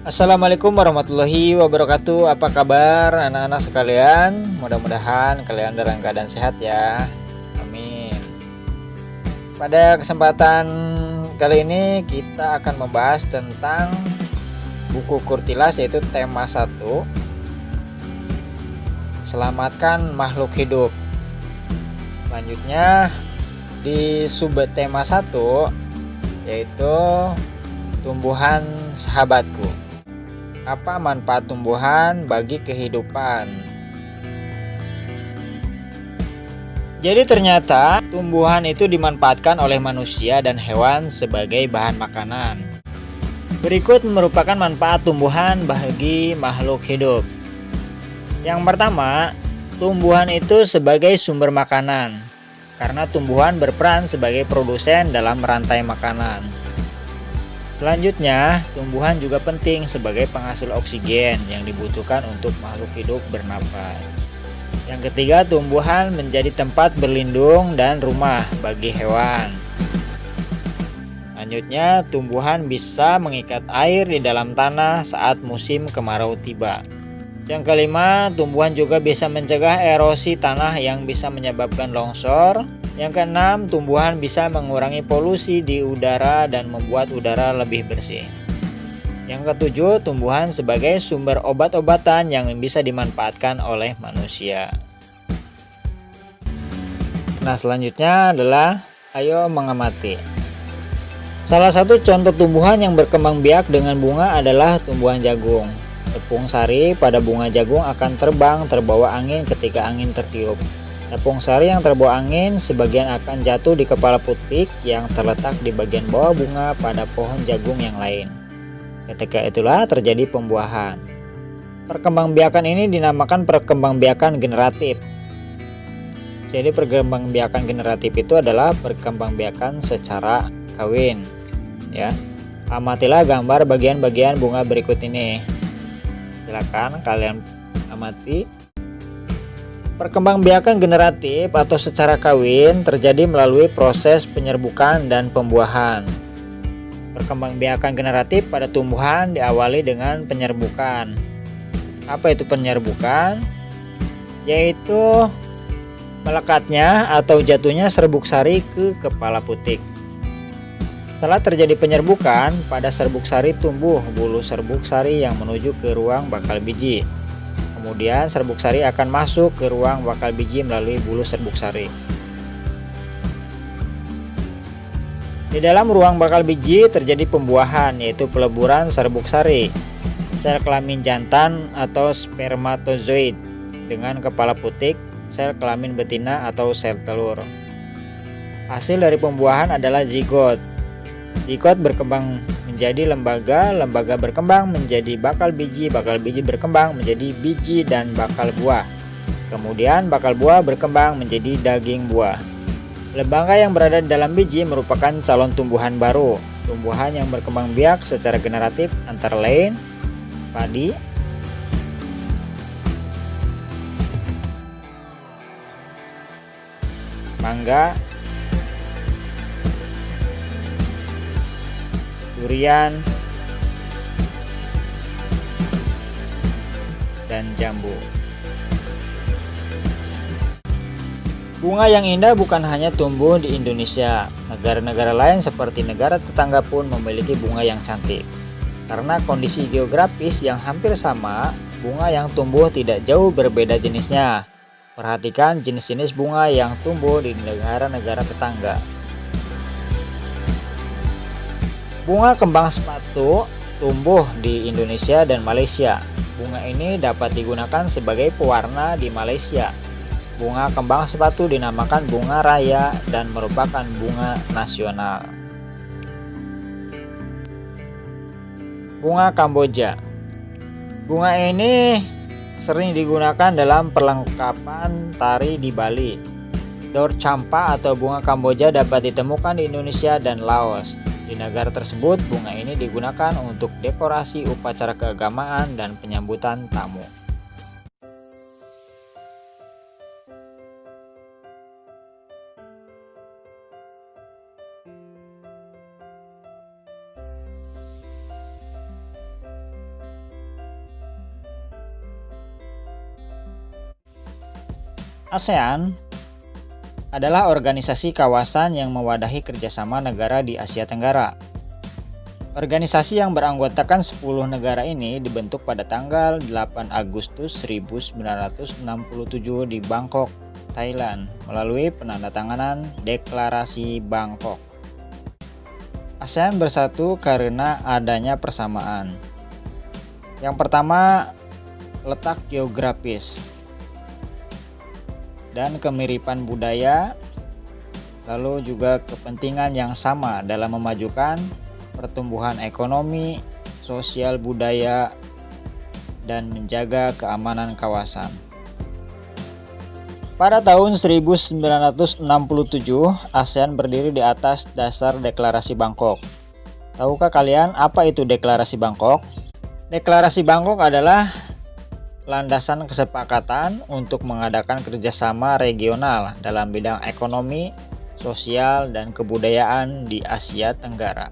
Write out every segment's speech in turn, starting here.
Assalamualaikum warahmatullahi wabarakatuh. Apa kabar anak-anak sekalian? Mudah-mudahan kalian dalam keadaan sehat ya. Amin. Pada kesempatan kali ini kita akan membahas tentang buku Kurtilas, yaitu tema 1, Selamatkan Makhluk Hidup. Selanjutnya di subtema 1, yaitu Tumbuhan Sahabatku. Apa manfaat tumbuhan bagi kehidupan? Jadi ternyata tumbuhan itu dimanfaatkan oleh manusia dan hewan sebagai bahan makanan. Berikut merupakan manfaat tumbuhan bagi makhluk hidup. Yang pertama, tumbuhan itu sebagai sumber makanan, karena tumbuhan berperan sebagai produsen dalam rantai makanan. Selanjutnya, tumbuhan juga penting sebagai penghasil oksigen yang dibutuhkan untuk makhluk hidup bernapas. Yang ketiga, tumbuhan menjadi tempat berlindung dan rumah bagi hewan. Selanjutnya, tumbuhan bisa mengikat air di dalam tanah saat musim kemarau tiba. Yang kelima, tumbuhan juga bisa mencegah erosi tanah yang bisa menyebabkan longsor. Yang keenam, tumbuhan bisa mengurangi polusi di udara dan membuat udara lebih bersih. Yang ketujuh, tumbuhan sebagai sumber obat-obatan yang bisa dimanfaatkan oleh manusia. Nah, selanjutnya adalah ayo mengamati. Salah satu contoh tumbuhan yang berkembang biak dengan bunga adalah tumbuhan jagung. Tepung sari pada bunga jagung akan terbang terbawa angin ketika angin tertiup. Tepung sari yang terbawa angin sebagian akan jatuh di kepala putik yang terletak di bagian bawah bunga pada pohon jagung yang lain. Ketika itulah terjadi pembuahan. Perkembangbiakan ini dinamakan perkembangbiakan generatif. Jadi perkembangbiakan generatif itu adalah perkembangbiakan secara kawin. Ya, amatilah gambar bagian-bagian bunga berikut ini. Silakan kalian amati. Perkembangbiakan generatif atau secara kawin terjadi melalui proses penyerbukan dan pembuahan. Perkembangbiakan generatif pada tumbuhan diawali dengan penyerbukan. Apa itu penyerbukan? Yaitu melekatnya atau jatuhnya serbuk sari ke kepala putik. Setelah terjadi penyerbukan, pada serbuk sari tumbuh bulu serbuk sari yang menuju ke ruang bakal biji. Kemudian serbuk sari akan masuk ke ruang bakal biji melalui bulu serbuk sari. Di dalam ruang bakal biji terjadi pembuahan, yaitu peleburan serbuk sari. Sel kelamin jantan atau spermatozoid dengan kepala putik, sel kelamin betina atau sel telur. Hasil dari pembuahan adalah zigot. Zigot berkembang menjadi lembaga, lembaga berkembang menjadi bakal biji berkembang menjadi biji dan bakal buah. Kemudian bakal buah berkembang menjadi daging buah. Lembaga yang berada di dalam biji merupakan calon tumbuhan baru. Tumbuhan yang berkembang biak secara generatif antara lain padi, mangga, durian, dan jambu. Bunga yang indah bukan hanya tumbuh di Indonesia. Negara-negara lain seperti negara tetangga pun memiliki bunga yang cantik. Karena kondisi geografis yang hampir sama, bunga yang tumbuh tidak jauh berbeda jenisnya. Perhatikan jenis-jenis bunga yang tumbuh di negara-negara tetangga. Bunga kembang sepatu tumbuh di Indonesia dan Malaysia. Bunga ini dapat digunakan sebagai pewarna di Malaysia. Bunga kembang sepatu dinamakan bunga raya dan merupakan bunga nasional. Bunga Kamboja. Bunga ini sering digunakan dalam perlengkapan tari di Bali. Daur campa atau bunga Kamboja dapat ditemukan di Indonesia dan Laos. Di negara tersebut, bunga ini digunakan untuk dekorasi upacara keagamaan dan penyambutan tamu. ASEAN adalah organisasi kawasan yang mewadahi kerjasama negara di Asia Tenggara. Organisasi yang beranggotakan 10 negara ini dibentuk pada tanggal 8 Agustus 1967 di Bangkok, Thailand, melalui penandatanganan Deklarasi Bangkok. ASEAN bersatu karena adanya persamaan. Yang pertama, letak geografis dan kemiripan budaya, lalu juga kepentingan yang sama dalam memajukan pertumbuhan ekonomi, sosial budaya, dan menjaga keamanan kawasan. Pada tahun 1967, ASEAN berdiri di atas dasar Deklarasi Bangkok. Tahukah kalian apa itu Deklarasi Bangkok? Deklarasi Bangkok adalah landasan kesepakatan untuk mengadakan kerjasama regional dalam bidang ekonomi, sosial, dan kebudayaan di Asia Tenggara.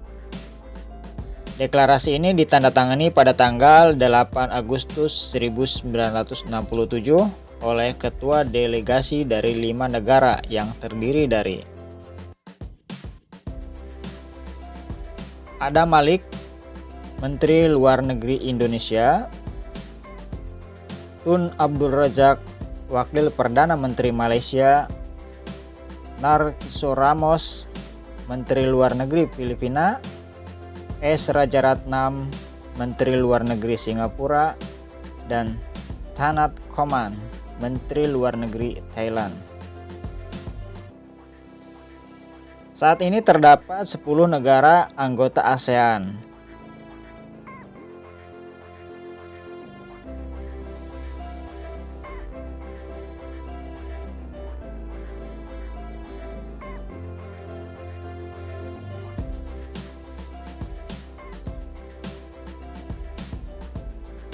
Deklarasi ini ditandatangani pada tanggal 8 Agustus 1967 oleh ketua delegasi dari 5 negara yang terdiri dari Adam Malik, Menteri Luar Negeri Indonesia, Tun Abdul Razak, Wakil Perdana Menteri Malaysia, Narcissus Ramos, Menteri Luar Negeri Filipina, S. Rajaratnam, Menteri Luar Negeri Singapura, dan Thanat Khoman, Menteri Luar Negeri Thailand. Saat ini terdapat 10 negara anggota ASEAN.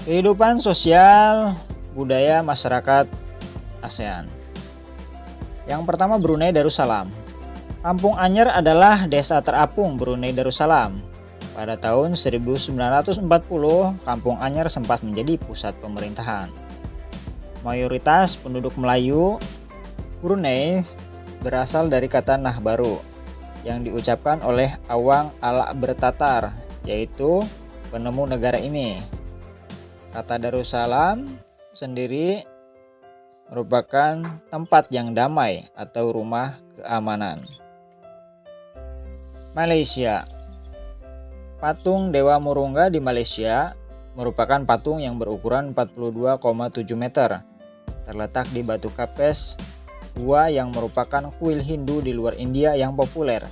Kehidupan sosial budaya masyarakat ASEAN. Yang pertama, Brunei Darussalam. Kampung Anyer adalah desa terapung Brunei Darussalam. Pada tahun 1940, Kampung Anyer sempat menjadi pusat pemerintahan. Mayoritas penduduk Melayu Brunei berasal dari kata Nah Baru yang diucapkan oleh Awang Ala Bertatar, yaitu penemu negara ini. Kata Darussalam sendiri merupakan tempat yang damai atau rumah keamanan. Malaysia. Patung Dewa Murungga di Malaysia merupakan patung yang berukuran 42,7 meter. Terletak di Batu Kapes, gua yang merupakan kuil Hindu di luar India yang populer,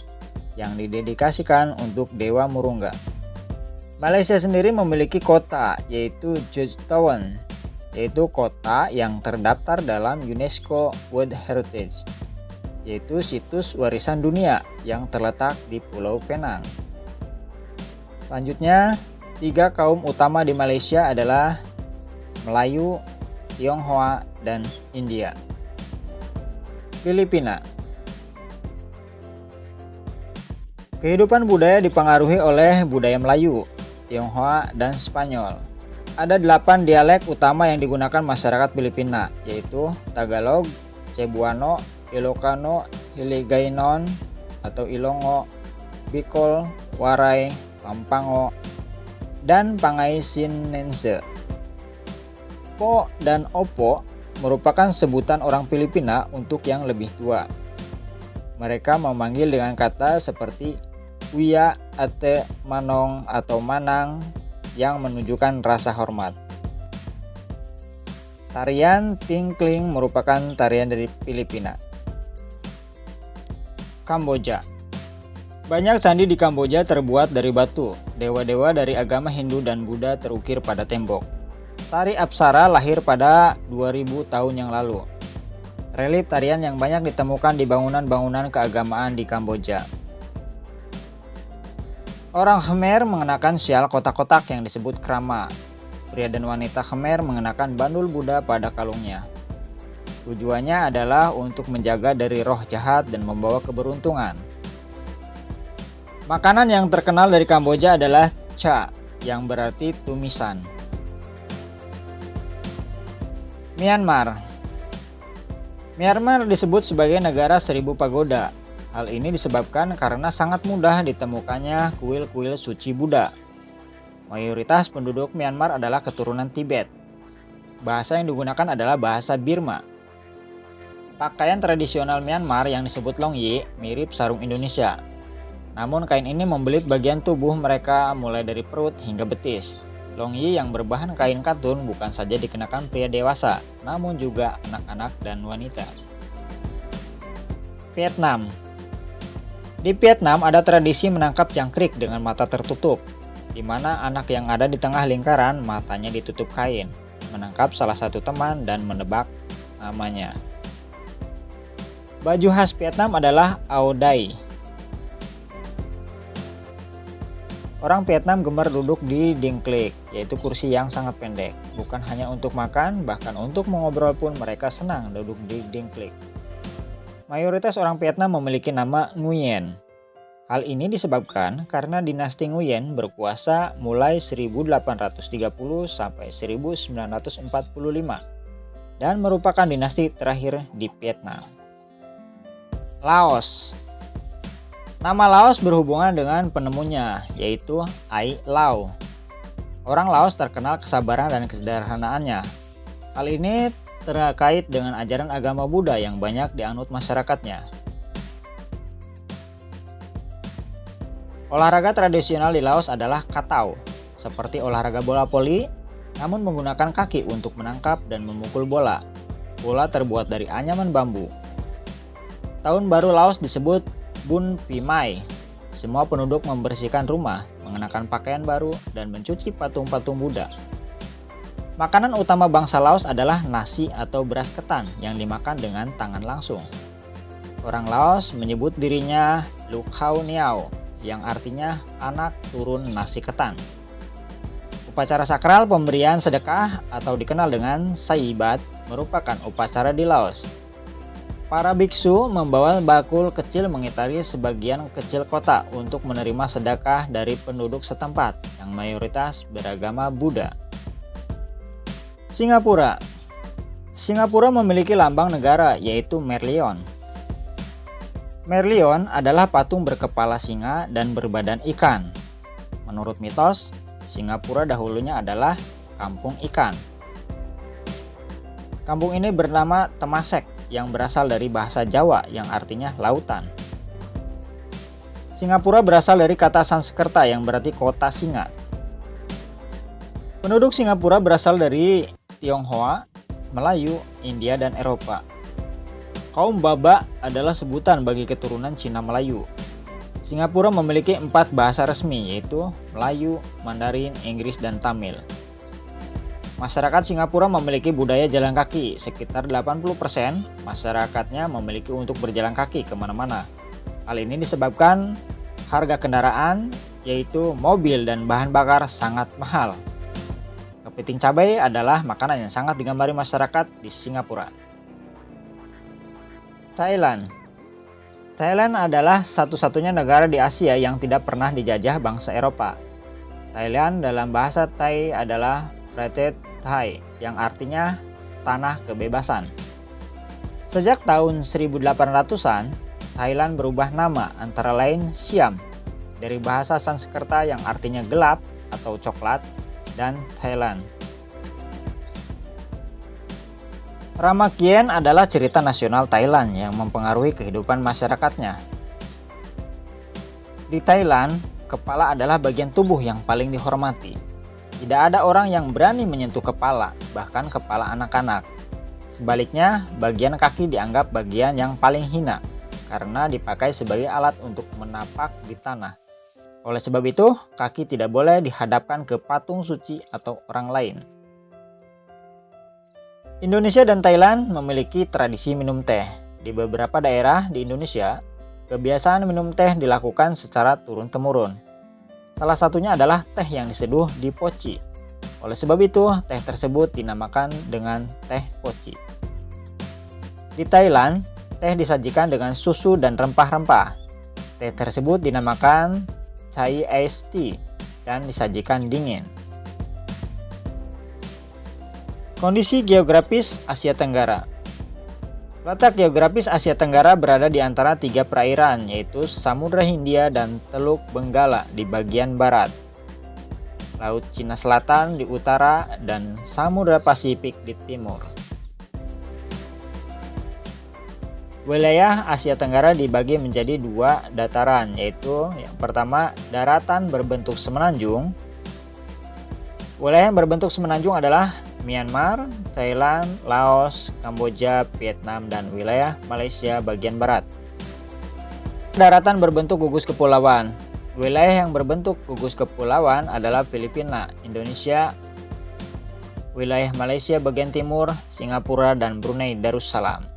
yang didedikasikan untuk Dewa Murungga. Malaysia sendiri memiliki kota, yaitu George Town, yaitu kota yang terdaftar dalam UNESCO World Heritage, yaitu situs warisan dunia yang terletak di Pulau Penang. Selanjutnya, 3 kaum utama di Malaysia adalah Melayu, Tionghoa, dan India. Filipina. Kehidupan budaya dipengaruhi oleh budaya Melayu, Tionghoa, dan Spanyol. Ada 8 dialek utama yang digunakan masyarakat Filipina, yaitu Tagalog, Cebuano, Ilocano, Hiligaynon atau Ilongo, Bicol, Waray, Pampango, dan Pangasienense. Po dan Opo merupakan sebutan orang Filipina untuk yang lebih tua. Mereka memanggil dengan kata seperti Uya, Ate, Manong, atau Manang yang menunjukkan rasa hormat. Tarian Tingkling merupakan tarian dari Filipina. Kamboja. Banyak candi di Kamboja terbuat dari batu. Dewa-dewa dari agama Hindu dan Buddha terukir pada tembok. Tari Apsara lahir pada 2000 tahun yang lalu. Relief tarian yang banyak ditemukan di bangunan-bangunan keagamaan di Kamboja. Orang Khmer mengenakan syal kotak-kotak yang disebut krama. Pria dan wanita Khmer mengenakan bandul Buddha pada kalungnya. Tujuannya adalah untuk menjaga dari roh jahat dan membawa keberuntungan. Makanan yang terkenal dari Kamboja adalah cha, yang berarti tumisan. Myanmar. Myanmar disebut sebagai negara 1000 pagoda. Hal ini disebabkan karena sangat mudah ditemukannya kuil-kuil suci Buddha. Mayoritas penduduk Myanmar adalah keturunan Tibet. Bahasa yang digunakan adalah bahasa Birma. Pakaian tradisional Myanmar yang disebut longyi mirip sarung Indonesia. Namun kain ini membelit bagian tubuh mereka mulai dari perut hingga betis. Longyi yang berbahan kain katun bukan saja dikenakan pria dewasa, namun juga anak-anak dan wanita. Vietnam. Di Vietnam ada tradisi menangkap jangkrik dengan mata tertutup, di mana anak yang ada di tengah lingkaran matanya ditutup kain, menangkap salah satu teman dan menebak namanya. Baju khas Vietnam adalah Áo Dai. Orang Vietnam gemar duduk di dingklek, yaitu kursi yang sangat pendek. Bukan hanya untuk makan, bahkan untuk mengobrol pun mereka senang duduk di dingklek. Mayoritas orang Vietnam memiliki nama Nguyen. Hal ini disebabkan karena dinasti Nguyen berkuasa mulai 1830 sampai 1945 dan merupakan dinasti terakhir di Vietnam. Laos. Nama Laos berhubungan dengan penemunya, yaitu Ai Lao. Orang Laos terkenal kesabaran dan kesederhanaannya. Hal ini terkait dengan ajaran agama Buddha yang banyak dianut masyarakatnya. Olahraga tradisional di Laos adalah Katau, seperti olahraga bola voli, namun menggunakan kaki untuk menangkap dan memukul bola. Bola terbuat dari anyaman bambu. Tahun baru Laos disebut Bun Pi Mai. Semua penduduk membersihkan rumah, mengenakan pakaian baru, dan mencuci patung-patung Buddha. Makanan utama bangsa Laos adalah nasi atau beras ketan yang dimakan dengan tangan langsung. Orang Laos menyebut dirinya Lu Khao Niao, yang artinya anak turun nasi ketan. Upacara sakral pemberian sedekah atau dikenal dengan Saibat merupakan upacara di Laos. Para biksu membawa bakul kecil mengitari sebagian kecil kota untuk menerima sedekah dari penduduk setempat yang mayoritas beragama Buddha. Singapura. Singapura memiliki lambang negara yaitu Merlion. Merlion adalah patung berkepala singa dan berbadan ikan. Menurut mitos, Singapura dahulunya adalah kampung ikan. Kampung ini bernama Temasek yang berasal dari bahasa Jawa yang artinya lautan. Singapura berasal dari kata Sanskerta yang berarti kota singa. Penduduk Singapura berasal dari Tionghoa, Melayu, India, dan Eropa. Kaum Baba adalah sebutan bagi keturunan Cina Melayu. Singapura memiliki 4 bahasa resmi yaitu Melayu, Mandarin, Inggris, dan Tamil. Masyarakat Singapura memiliki budaya jalan kaki, sekitar 80% masyarakatnya memiliki untuk berjalan kaki kemana-mana. Hal ini disebabkan harga kendaraan, yaitu mobil dan bahan bakar sangat mahal. Kepiting cabai adalah makanan yang sangat digemari masyarakat di Singapura. Thailand. Thailand adalah satu-satunya negara di Asia yang tidak pernah dijajah bangsa Eropa. Thailand dalam bahasa Thai adalah Pratet Thai, yang artinya tanah kebebasan. Sejak tahun 1800-an, Thailand berubah nama antara lain Siam, dari bahasa Sanskerta yang artinya gelap atau coklat, dan Thailand. Ramakien adalah cerita nasional Thailand yang mempengaruhi kehidupan masyarakatnya. Di Thailand, kepala adalah bagian tubuh yang paling dihormati. Tidak ada orang yang berani menyentuh kepala, bahkan kepala anak-anak. Sebaliknya, bagian kaki dianggap bagian yang paling hina, karena dipakai sebagai alat untuk menapak di tanah. Oleh sebab itu, kaki tidak boleh dihadapkan ke patung suci atau orang lain. Indonesia dan Thailand memiliki tradisi minum teh. Di beberapa daerah di Indonesia, kebiasaan minum teh dilakukan secara turun-temurun. Salah satunya adalah teh yang diseduh di poci. Oleh sebab itu, teh tersebut dinamakan dengan teh poci. Di Thailand, teh disajikan dengan susu dan rempah-rempah. Teh tersebut dinamakan Thai Iced Tea dan disajikan dingin. Kondisi geografis Asia Tenggara. Letak geografis Asia Tenggara berada di antara tiga perairan, yaitu Samudra Hindia dan Teluk Benggala di bagian barat, Laut Cina Selatan di utara, dan Samudra Pasifik di timur. Wilayah Asia Tenggara dibagi menjadi dua dataran, yaitu yang pertama daratan berbentuk semenanjung. Wilayah yang berbentuk semenanjung adalah Myanmar, Thailand, Laos, Kamboja, Vietnam, dan wilayah Malaysia bagian barat. Daratan berbentuk gugus kepulauan. Wilayah yang berbentuk gugus kepulauan adalah Filipina, Indonesia, wilayah Malaysia bagian timur, Singapura, dan Brunei Darussalam.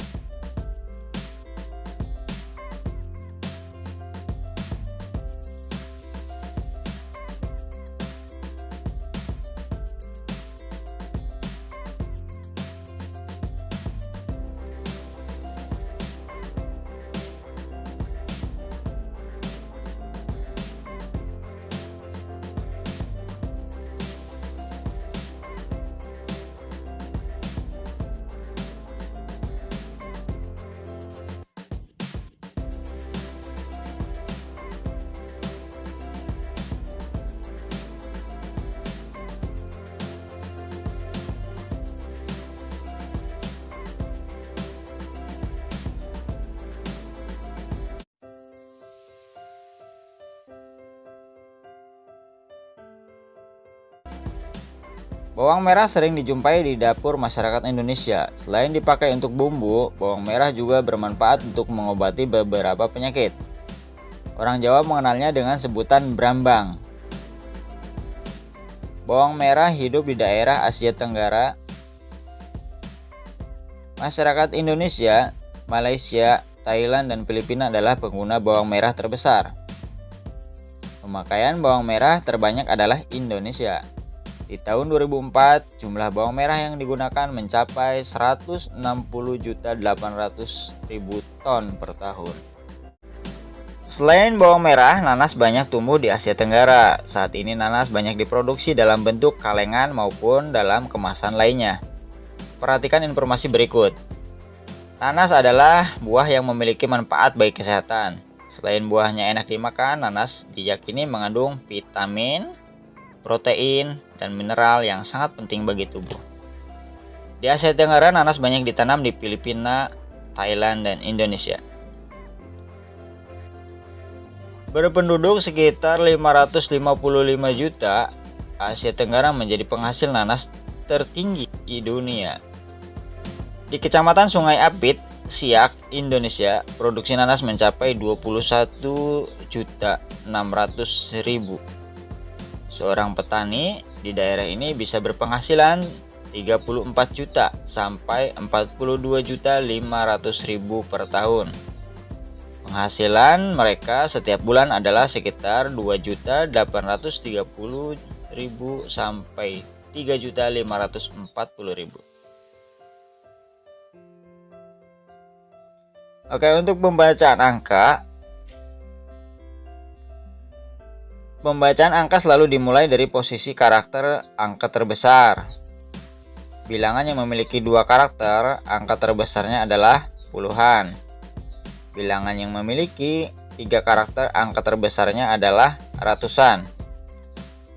Bawang merah sering dijumpai di dapur masyarakat Indonesia. Selain dipakai untuk bumbu, bawang merah juga bermanfaat untuk mengobati beberapa penyakit. Orang Jawa mengenalnya dengan sebutan brambang. Bawang merah hidup di daerah Asia Tenggara. Masyarakat Indonesia, Malaysia, Thailand, dan Filipina adalah pengguna bawang merah terbesar. Pemakaian bawang merah terbanyak adalah Indonesia. Di tahun 2004, jumlah bawang merah yang digunakan mencapai 160.800.000 ton per tahun. Selain bawang merah, nanas banyak tumbuh di Asia Tenggara. Saat ini nanas banyak diproduksi dalam bentuk kalengan maupun dalam kemasan lainnya. Perhatikan informasi berikut. Nanas adalah buah yang memiliki manfaat bagi kesehatan. Selain buahnya enak dimakan, nanas diyakini mengandung vitamin, protein, dan mineral yang sangat penting bagi tubuh. Di Asia Tenggara, nanas banyak ditanam di Filipina, Thailand, dan Indonesia. Berpenduduk sekitar 555 juta, Asia Tenggara menjadi penghasil nanas tertinggi di dunia. Di Kecamatan Sungai Apit, Siak, Indonesia, produksi nanas mencapai 21.600.000. Seorang petani di daerah ini bisa berpenghasilan 34 juta sampai 42.500.000 per tahun. Penghasilan mereka setiap bulan adalah sekitar 2.830.000 sampai 3.540.000. Oke, untuk pembacaan angka. Pembacaan angka selalu dimulai dari posisi karakter angka terbesar. Bilangan yang memiliki dua karakter, angka terbesarnya adalah puluhan. Bilangan yang memiliki tiga karakter, angka terbesarnya adalah ratusan.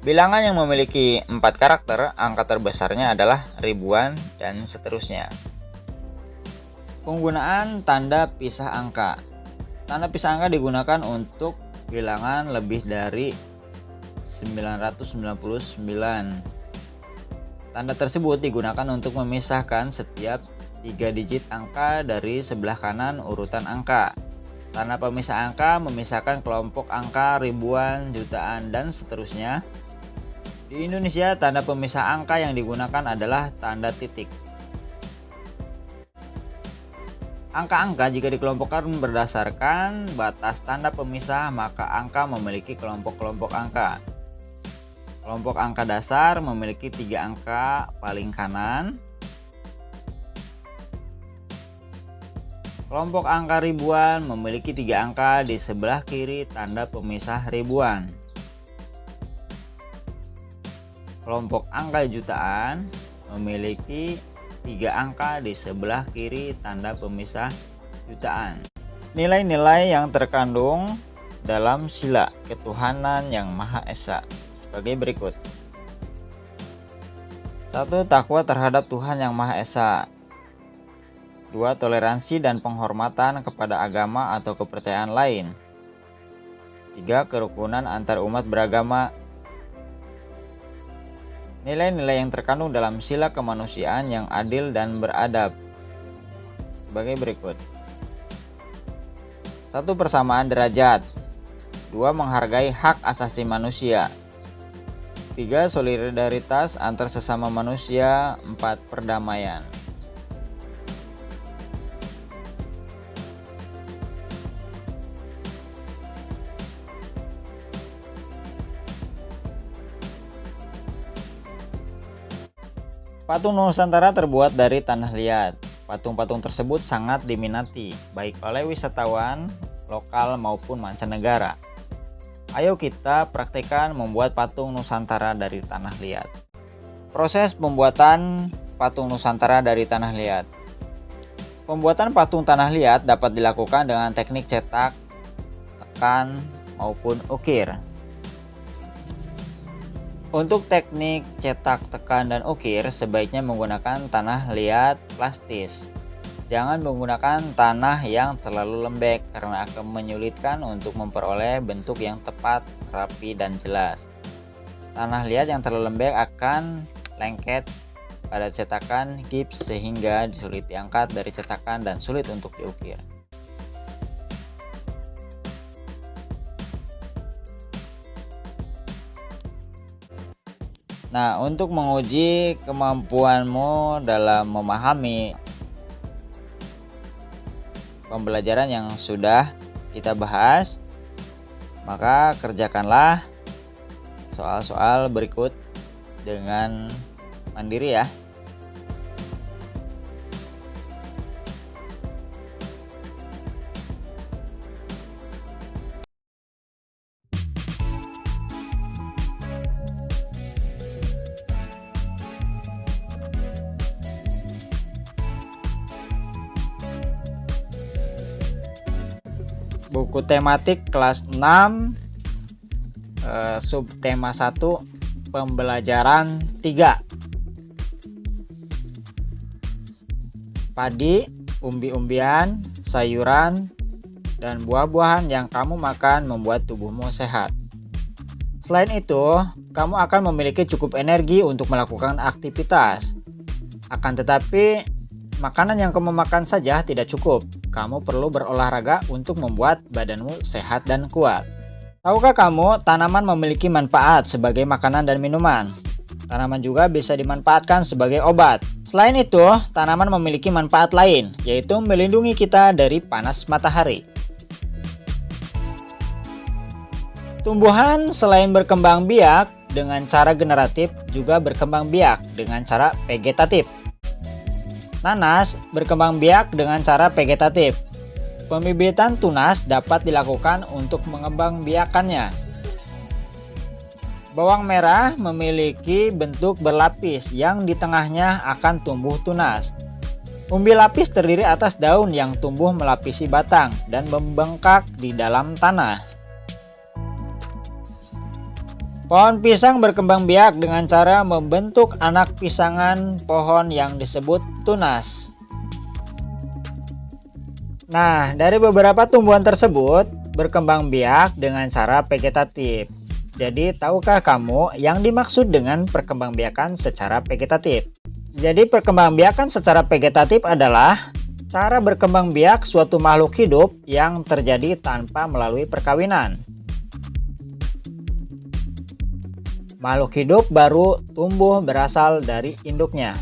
Bilangan yang memiliki 4 karakter, angka terbesarnya adalah ribuan, dan seterusnya. Penggunaan tanda pisah angka. Tanda pisah angka digunakan untuk bilangan lebih dari 999. Tanda tersebut digunakan untuk memisahkan setiap 3 digit angka dari sebelah kanan urutan angka. Tanda pemisah angka memisahkan kelompok angka ribuan, jutaan, dan seterusnya. Di Indonesia, tanda pemisah angka yang digunakan adalah tanda titik. Angka-angka jika dikelompokkan berdasarkan batas tanda pemisah, maka angka memiliki kelompok-kelompok angka. Kelompok angka dasar memiliki 3 angka paling kanan. Kelompok angka ribuan memiliki 3 angka di sebelah kiri tanda pemisah ribuan. Kelompok angka jutaan memiliki 3 angka di sebelah kiri tanda pemisah jutaan. Nilai-nilai yang terkandung dalam sila ketuhanan yang Maha Esa sebagai berikut. 1. Takwa terhadap Tuhan yang Maha Esa. 2. Toleransi dan penghormatan kepada agama atau kepercayaan lain. 3. Kerukunan antar umat beragama. Nilai-nilai yang terkandung dalam sila kemanusiaan yang adil dan beradab sebagai berikut. 1. Persamaan derajat. 2. Menghargai hak asasi manusia. 3. Solidaritas antar sesama manusia. 4. Perdamaian. Patung Nusantara terbuat dari tanah liat. Patung-patung tersebut sangat diminati, baik oleh wisatawan lokal maupun mancanegara. Ayo kita praktekkan membuat patung Nusantara dari tanah liat. Proses pembuatan patung Nusantara dari tanah liat. Pembuatan patung tanah liat dapat dilakukan dengan teknik cetak, tekan, maupun ukir. Untuk teknik cetak, tekan, dan ukir sebaiknya menggunakan tanah liat plastis. Jangan menggunakan tanah yang terlalu lembek karena akan menyulitkan untuk memperoleh bentuk yang tepat, rapi, dan jelas. Tanah liat yang terlalu lembek akan lengket pada cetakan gips sehingga sulit diangkat dari cetakan dan sulit untuk diukir. Nah, untuk menguji kemampuanmu dalam memahami pembelajaran yang sudah kita bahas, maka kerjakanlah soal-soal berikut dengan mandiri ya. Buku tematik kelas 6 subtema 1 pembelajaran 3. Padi, umbi-umbian, sayuran, dan buah-buahan yang kamu makan membuat tubuhmu sehat. Selain itu, kamu akan memiliki cukup energi untuk melakukan aktivitas. Akan tetapi, makanan yang kamu makan saja tidak cukup. Kamu perlu berolahraga untuk membuat badanmu sehat dan kuat. Tahukah kamu, tanaman memiliki manfaat sebagai makanan dan minuman. Tanaman juga bisa dimanfaatkan sebagai obat. Selain itu, tanaman memiliki manfaat lain, yaitu melindungi kita dari panas matahari. Tumbuhan selain berkembang biak dengan cara generatif, juga berkembang biak dengan cara vegetatif. Nanas berkembang biak dengan cara vegetatif. Pembibitan tunas dapat dilakukan untuk mengembangbiakannya. Bawang merah memiliki bentuk berlapis yang di tengahnya akan tumbuh tunas. Umbi lapis terdiri atas daun yang tumbuh melapisi batang dan membengkak di dalam tanah. Pohon pisang berkembang biak dengan cara membentuk anak pisangan pohon yang disebut tunas. Nah, dari beberapa tumbuhan tersebut berkembang biak dengan cara vegetatif. Jadi, tahukah kamu yang dimaksud dengan perkembangbiakan secara vegetatif? Jadi, perkembangbiakan secara vegetatif adalah cara berkembang biak suatu makhluk hidup yang terjadi tanpa melalui perkawinan. Makhluk hidup baru tumbuh berasal dari induknya.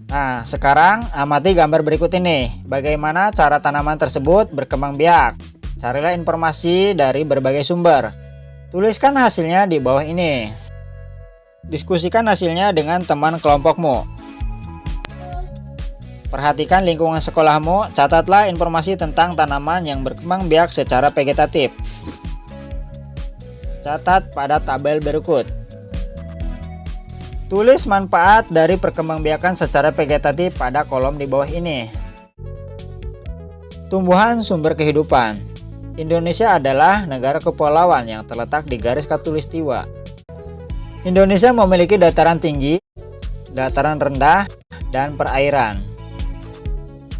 Nah, sekarang amati gambar berikut ini. Bagaimana cara tanaman tersebut berkembang biak? Carilah informasi dari berbagai sumber. Tuliskan hasilnya di bawah ini. Diskusikan hasilnya dengan teman kelompokmu. Perhatikan lingkungan sekolahmu. Catatlah informasi tentang tanaman yang berkembang biak secara vegetatif. Catat pada tabel berikut. Tulis manfaat dari perkembangbiakan secara vegetatif pada kolom di bawah ini. Tumbuhan sumber kehidupan. Indonesia adalah negara kepulauan yang terletak di garis khatulistiwa. Indonesia memiliki dataran tinggi, dataran rendah, dan perairan.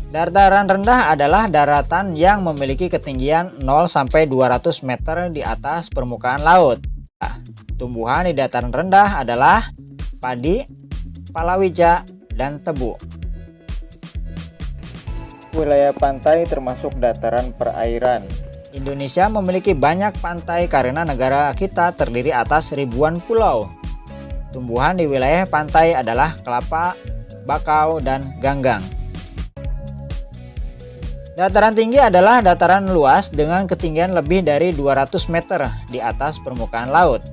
Dataran rendah adalah daratan yang memiliki ketinggian 0-200 meter di atas permukaan laut. Tumbuhan di dataran rendah adalah padi, palawija, dan tebu. Wilayah pantai termasuk dataran perairan. Indonesia memiliki banyak pantai karena negara kita terdiri atas ribuan pulau. Tumbuhan di wilayah pantai adalah kelapa, bakau, dan ganggang. Dataran tinggi adalah dataran luas dengan ketinggian lebih dari 200 meter di atas permukaan laut.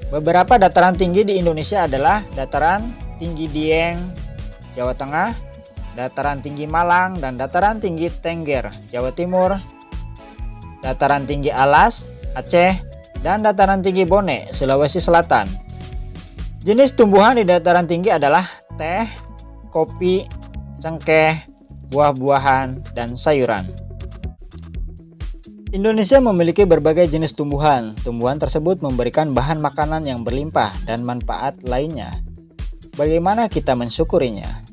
Beberapa dataran tinggi di Indonesia adalah Dataran Tinggi Dieng, Jawa Tengah, Dataran Tinggi Malang, dan Dataran Tinggi Tengger, Jawa Timur, Dataran Tinggi Alas, Aceh, dan Dataran Tinggi Bone, Sulawesi Selatan. Jenis tumbuhan di dataran tinggi adalah teh, kopi, cengkeh, buah-buahan, dan sayuran. Indonesia memiliki berbagai jenis tumbuhan. Tumbuhan tersebut memberikan bahan makanan yang berlimpah dan manfaat lainnya. Bagaimana kita mensyukurinya?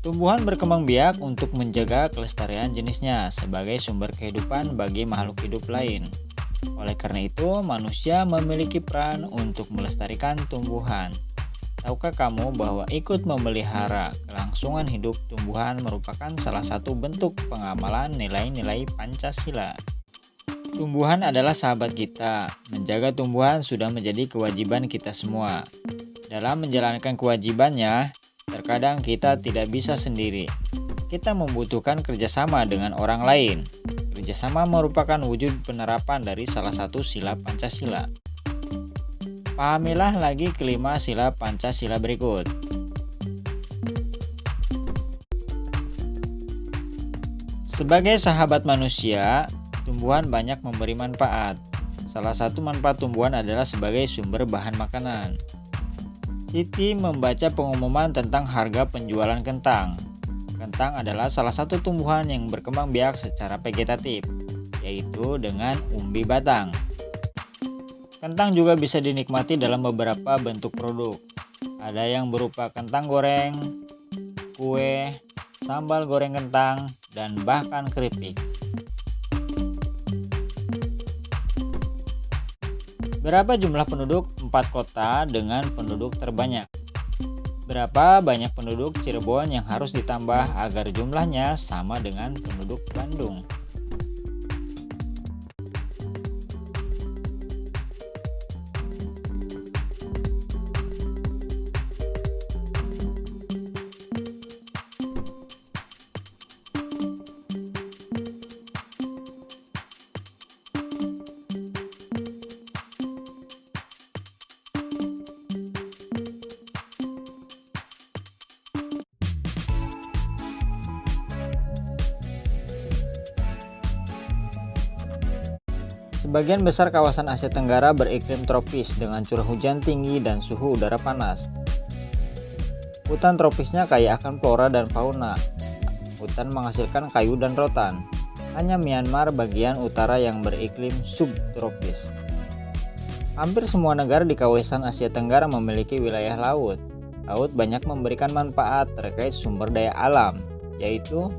Tumbuhan berkembang biak untuk menjaga kelestarian jenisnya sebagai sumber kehidupan bagi makhluk hidup lain. Oleh karena itu, manusia memiliki peran untuk melestarikan tumbuhan. Tahukah kamu bahwa ikut memelihara kelangsungan hidup tumbuhan merupakan salah satu bentuk pengamalan nilai-nilai Pancasila? Tumbuhan adalah sahabat kita. Menjaga tumbuhan sudah menjadi kewajiban kita semua. Dalam menjalankan kewajibannya, terkadang kita tidak bisa sendiri. Kita membutuhkan kerjasama dengan orang lain. Kerjasama merupakan wujud penerapan dari salah satu sila Pancasila. Pahamilah lagi kelima sila Pancasila berikut. Sebagai sahabat manusia, tumbuhan banyak memberi manfaat. Salah satu manfaat tumbuhan adalah sebagai sumber bahan makanan. Siti membaca pengumuman tentang harga penjualan kentang. Kentang adalah salah satu tumbuhan yang berkembang biak secara vegetatif, yaitu dengan umbi batang. Kentang juga bisa dinikmati dalam beberapa bentuk produk. Ada yang berupa kentang goreng, kue, sambal goreng kentang, dan bahkan keripik. Berapa jumlah penduduk 4 kota dengan penduduk terbanyak? Berapa banyak penduduk Cirebon yang harus ditambah agar jumlahnya sama dengan penduduk Bandung? Sebagian besar kawasan Asia Tenggara beriklim tropis dengan curah hujan tinggi dan suhu udara panas. Hutan tropisnya kaya akan flora dan fauna. Hutan menghasilkan kayu dan rotan. Hanya Myanmar bagian utara yang beriklim subtropis. Hampir semua negara di kawasan Asia Tenggara memiliki wilayah laut. Laut banyak memberikan manfaat terkait sumber daya alam, yaitu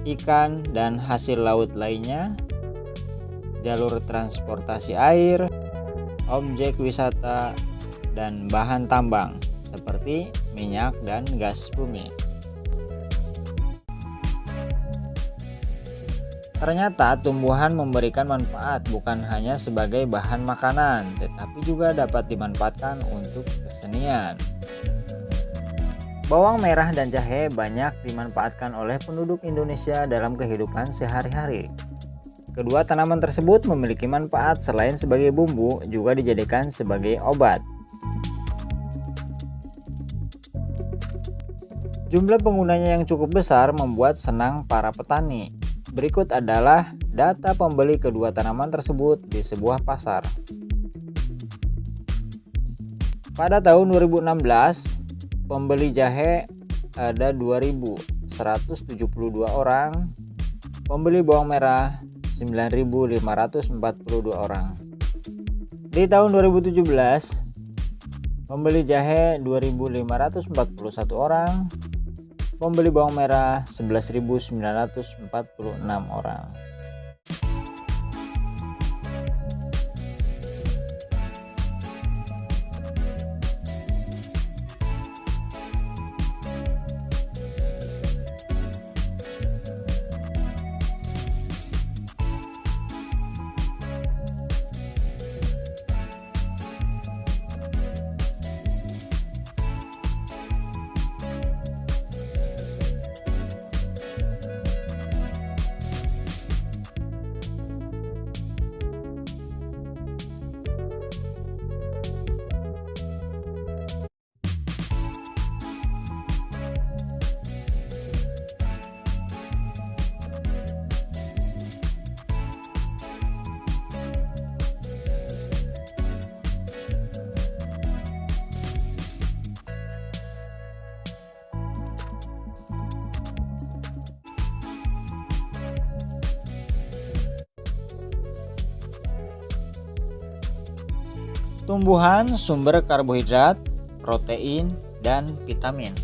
ikan dan hasil laut lainnya, jalur transportasi air, objek wisata, dan bahan tambang, seperti minyak dan gas bumi. Ternyata tumbuhan memberikan manfaat bukan hanya sebagai bahan makanan, tetapi juga dapat dimanfaatkan untuk kesenian. Bawang merah dan jahe banyak dimanfaatkan oleh penduduk Indonesia dalam kehidupan sehari-hari. Kedua tanaman tersebut memiliki manfaat selain sebagai bumbu, juga dijadikan sebagai obat. Jumlah penggunanya yang cukup besar membuat senang para petani. Berikut adalah data pembeli kedua tanaman tersebut di sebuah pasar. Pada tahun 2016, pembeli jahe ada 2.172 orang, pembeli bawang merah 9.542 orang. Di tahun 2017, pembeli jahe 2.541 orang, pembeli bawang merah 11.946 orang. Tumbuhan sumber karbohidrat, protein, dan vitamin.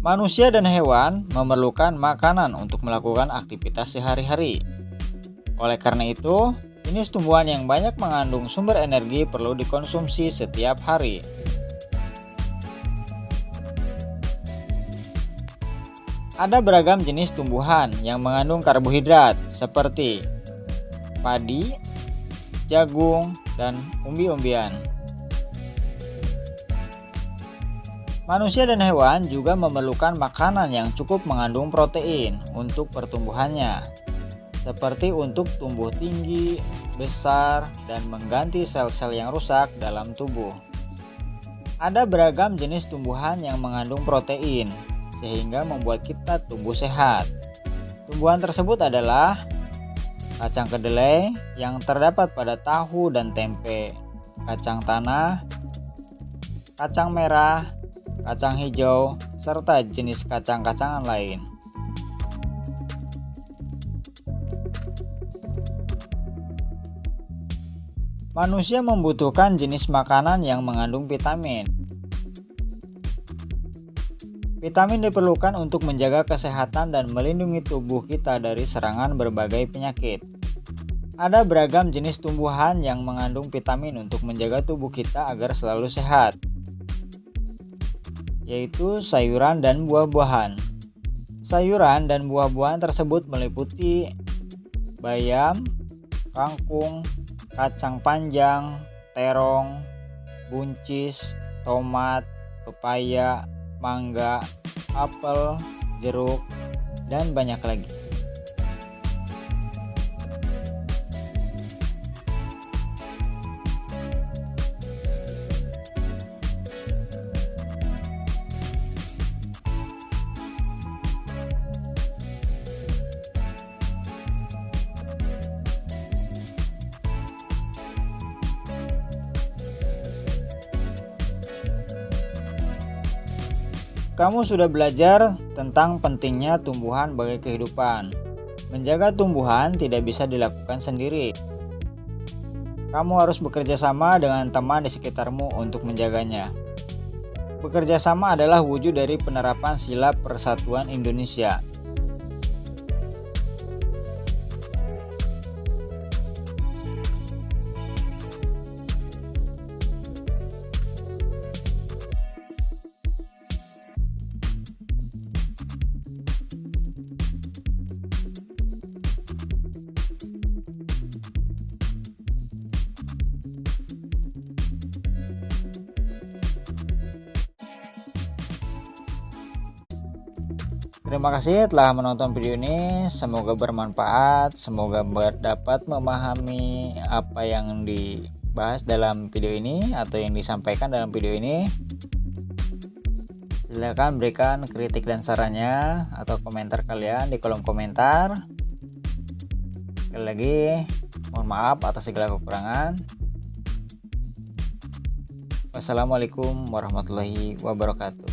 Manusia dan hewan memerlukan makanan untuk melakukan aktivitas sehari-hari. Oleh karena itu, jenis tumbuhan yang banyak mengandung sumber energi perlu dikonsumsi setiap hari. Ada beragam jenis tumbuhan yang mengandung karbohidrat seperti padi, jagung, dan umbi-umbian. Manusia dan hewan juga memerlukan makanan yang cukup mengandung protein untuk pertumbuhannya, seperti untuk tumbuh tinggi, besar, dan mengganti sel-sel yang rusak dalam tubuh. Ada beragam jenis tumbuhan yang mengandung protein, sehingga membuat kita tumbuh sehat. Tumbuhan tersebut adalah kacang kedelai yang terdapat pada tahu dan tempe, kacang tanah, kacang merah, kacang hijau, serta jenis kacang-kacangan lain. Manusia membutuhkan jenis makanan yang mengandung vitamin. Vitamin diperlukan untuk menjaga kesehatan dan melindungi tubuh kita dari serangan berbagai penyakit. Ada beragam jenis tumbuhan yang mengandung vitamin untuk menjaga tubuh kita agar selalu sehat, yaitu sayuran dan buah-buahan. Sayuran dan buah-buahan tersebut meliputi bayam, kangkung, kacang panjang, terong, buncis, tomat, pepaya, mangga, apel, jeruk, dan banyak lagi. Kamu sudah belajar tentang pentingnya tumbuhan bagi kehidupan. Menjaga tumbuhan tidak bisa dilakukan sendiri. Kamu harus bekerja sama dengan teman di sekitarmu untuk menjaganya. Bekerja sama adalah wujud dari penerapan sila Persatuan Indonesia. Terima kasih telah menonton video ini, semoga bermanfaat, semoga dapat memahami apa yang dibahas dalam video ini atau yang disampaikan dalam video ini. Silahkan berikan kritik dan sarannya atau komentar kalian di kolom komentar. Sekali lagi, mohon maaf atas segala kekurangan. Wassalamualaikum warahmatullahi wabarakatuh.